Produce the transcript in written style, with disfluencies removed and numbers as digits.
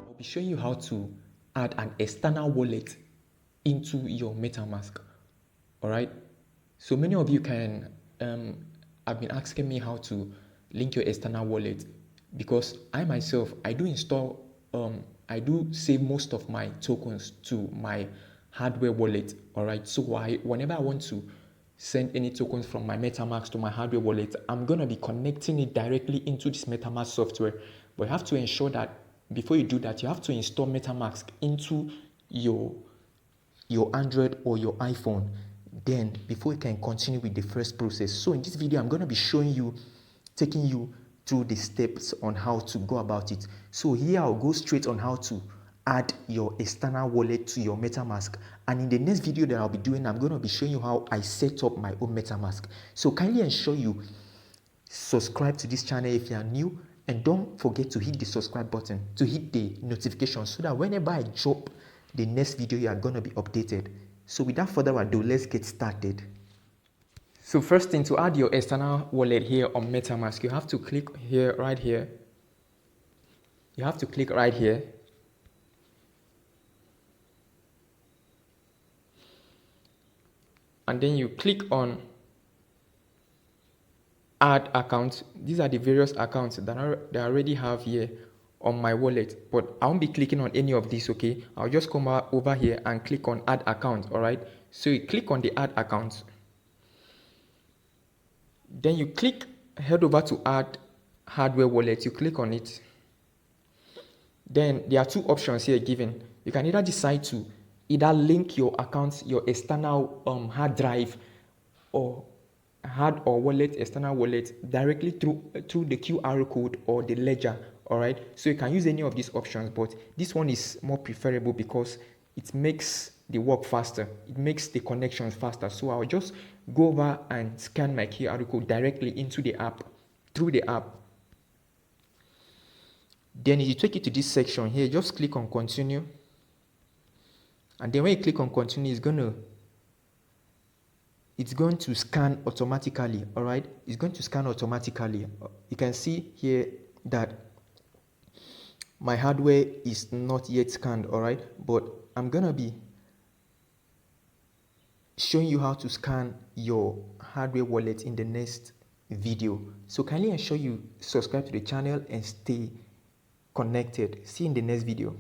I'll be showing you how to add an external wallet into your MetaMask. All right. So many of you can have been asking me how to link your external wallet, because I myself I do install I do save most of my tokens to my hardware wallet. All right. So whenever I want to send any tokens from my MetaMask to my hardware wallet, I'm gonna be connecting it directly into this MetaMask software. But you have to ensure that before you do that, you have to install MetaMask into your Android or your iPhone. Then before you can continue with the first process. So in this video, I'm going to be showing you, taking you through the steps on how to go about it. So here I'll go straight on how to add your external wallet to your MetaMask. And in the next video that I'll be doing, I'm going to be showing you how I set up my own MetaMask. So kindly ensure you subscribe to this channel if you are new, and don't forget to hit the subscribe button to hit the notification so that whenever I drop the next video, you are going to be updated. So without further ado, let's get started. So first thing, to add your external wallet here on MetaMask, you have to click here, right here. You have to click right here. And then you click on add account. These are the various accounts that I already have here on my wallet, but I won't be clicking on any of these. Okay, I'll just come over here and click on add account. All right, so you click on the add account, then you head over to add hardware wallet. You click on it. Then there are two options here given. You can either decide to either link your account, your external hard drive or wallet, external wallet, directly through the QR code or the ledger. All right, so you can use any of these options, but this one is more preferable because it makes the work faster. It makes the connections faster. So I'll just go over and scan my QR code directly into the app, through the app. Then if you take it to this section here, just click on continue. And then when you click on continue, it's going to scan automatically. All right, it's going to scan automatically. You can see here that my hardware is not yet scanned. All right, but I'm gonna be showing you how to scan your hardware wallet in the next video. So kindly ensure you subscribe to the channel and stay connected. See you in the next video.